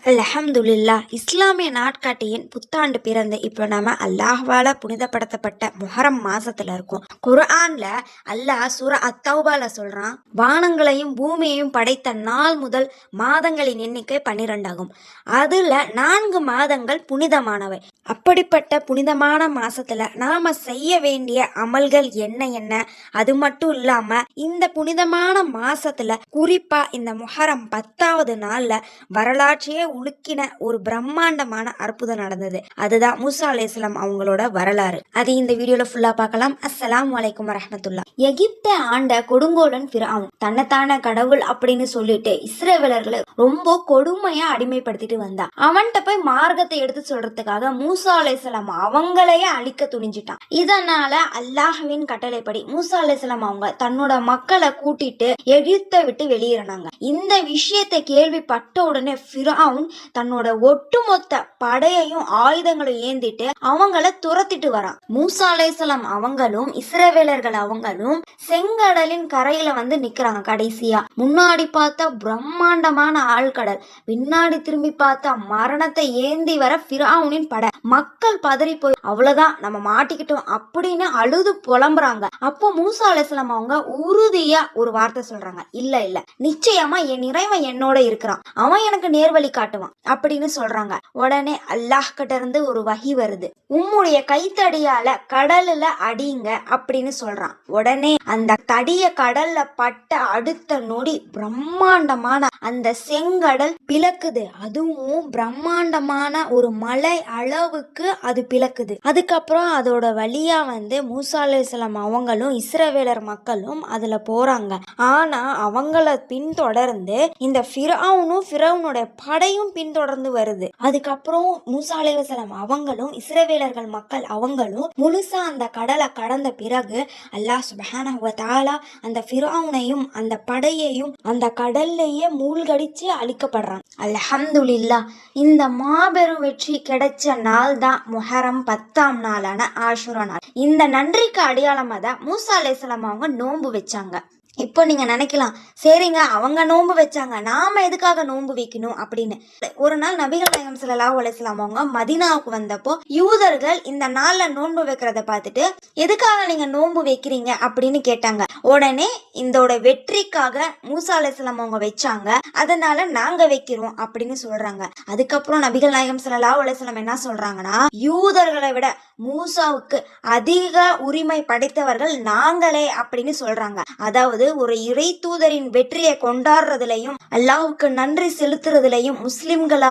அல்ஹம்துலில்லாஹ். இஸ்லாமிய நாட்காட்டியின் புத்தாண்டு பிறந்து இப்போ நம்ம அல்லாஹ்வால புனிதப்படுத்தப்பட்ட முஹரம் மாசத்துல இருக்கோம். குர்ஆன்ல அல்லாஹ் சூரா அத்தௌபால சொல்றான், வானங்களையும் பூமியையும் படைத்த நாள் முதல் மாதங்களின் எண்ணிக்கை 12 ஆகும். அதுல 4 மாதங்கள் புனிதமானவை. அப்படிப்பட்ட புனிதமான மாசத்துல நாம செய்ய வேண்டிய அமல்கள் என்ன என்ன, அது மட்டும் இல்லாம இந்த புனிதமான மாசத்துல குறிப்பா இந்த முஹரம் 10வது நாள்ல வரலாற்றையே உலுக்கின ஒரு பிரம்மாண்டமான அற்புதம் நடந்தது. அதுதான் மூசா அலைஹிஸ்ஸலாம் அவங்களோட வரலாறு. அது இந்த வீடியோல ஃபுல்லா பார்க்கலாம். அஸ்ஸலாமு அலைக்கும் வரஹ்மத்துல்லாஹ். எகிப்தை ஆண்ட கொடுங்கோலன் ஃபிரௌன் தன்னைத்தான கடவுள் அப்படின்னு சொல்லிட்டு இஸ்ரவேலர்களை ரொம்ப கொடுமையா அடிமைப்படுத்திட்டு வந்தான். அவன்கிட்ட போய் மார்க்கத்தை எடுத்து சொல்றதுக்காக மூசா அலைஹிஸ்ஸலாம் அவங்களையே அழிக்க துணிஞ்சிட்டான். இதனால அல்லாஹ்வின் கட்டளைப்படி மூசா அலைஹிஸ்ஸலாம் அவங்க தன்னோட மக்களை கூட்டிட்டு எகிப்தை விட்டு வெளியேறினாங்க. இந்த விஷயத்தை கேள்விப்பட்ட உடனே ஃபிரௌன் தன்னோட ஒட்டுமொத்த படையையும் ஆயுதங்களையும் ஏந்திட்டு அவங்கள துரத்திட்டு வரான். மூசா அலைஹிஸ்ஸலாம் அவங்களும் இஸ்ரவேலர்கள் அவங்களும் செங்கடலின் கரையில வந்து நிக்கிறாங்க. கடைசியா முன்னாடி பார்த்தா பிரம்மாண்டமான ஆழ்கடல், பின்னாடி திரும்பி பார்த்தா மரணத்தை ஏந்தி வர ஃபிரௌனின் படை. மக்கள் பதறி போய் அவ்வளவுதான் நம்ம மாட்டிக்கிட்டோம் அப்படின்னு அழுது புலம்புறாங்க. அப்போ மூசா அலைஹிஸ்ஸலாம் அவங்க உறுதியா ஒரு வார்த்தை சொல்றாங்க, இல்ல இல்ல நிச்சயமா என் இறைவன் என்னோட இருக்கிறான், அவன் எனக்கு நேர்வழி காட்டுவான் அப்படின்னு சொல்றாங்க. உடனே அல்லாஹ் கிட்ட இருந்து ஒரு வஹி வருது, உம்முடைய கைத்தடியால கடல்ல அடிங்க அப்படின்னு சொல்றான். உடனே அந்த தடிய கடல்ல பட்ட அடுத்த நொடி பிரம்மாண்டமான அந்த செங்கடல் பிளக்குது. அதுவும் பிரம்மாண்டமான ஒரு மலை அளவுக்கு அது பிளக்குது. அதுக்கப்புறம் அதோட வழியா வந்து மூசா அலைஹிஸ்ஸலாம் அவங்களும் இஸ்ரவேலர் மக்களும் அதுல போறாங்க. ஆனா அவங்கள பின்தொடர்ந்து இந்த ஃபிரௌனோட படையும் பின்தொடர்ந்து வருது. அதுக்கப்புறம் மூசா அலைஹிஸ்ஸலாம் அவங்களும் இஸ்ரவேலர்கள் மக்கள் அவங்களும் முழுசா அந்த கடலை கடந்த பிறகு அல்லாஹ் சுப்ஹானஹு வ தஆலா அந்த ஃபிரௌனையும் அந்த படையையும் அந்த கடல்லையே மூழ்கடிச்சு அழிக்கப்படுறான். அல்ஹம்துலில்லாஹ். இந்த மாபெரும் வெற்றி கிடைச்ச நாள் தான் முஹரம் 10ஆம் நாளான ஆஷுரா நாள். இந்த நன்றிக்கு அடையாளமா தான் மூசா அலைஹிஸ்ஸலாம் அவங்க நோன்பு வச்சாங்க. இப்போ நீங்க நினைக்கலாம், சரிங்க அவங்க நோன்பு வச்சாங்க, நாம எதுக்காக நோன்பு வைக்கணும் அப்படின்னு. ஒரு நாள் நபிகள் நாயகம் ஸல்லல்லாஹு அலைஹி வஸல்லம் அவங்க மதீனாவுக்கு வந்தப்போ யூதர்கள் இந்த நாள்ல நோன்பு வைக்கிறத பார்த்துட்டு எதுக்காக நீங்க நோன்பு வைக்கிறீங்க அப்படின்னு கேட்டாங்க. உடனே இதோட வெற்றிக்காக மூசா அலைஹிஸ்ஸலாம் அவங்க வச்சாங்க, அதனால நாங்க வைக்கிறோம் அப்படின்னு சொல்றாங்க. அதுக்கப்புறம் நபிகள் நாயகம் ஸல்லல்லாஹு அலைஹி வஸல்லம் என்ன சொல்றாங்கன்னா, யூதர்களை விட மூசாவுக்கு அதிக உரிமை படைத்தவர்கள் நாங்களே அப்படின்னு சொல்றாங்க. அதாவது ஒரு இறை தூதரின் வெற்றியை கொண்டாடுறதுலயும் அல்லாஹ்வுக்கு நன்றி செலுத்துறதுலயும் முஸ்லிம்களா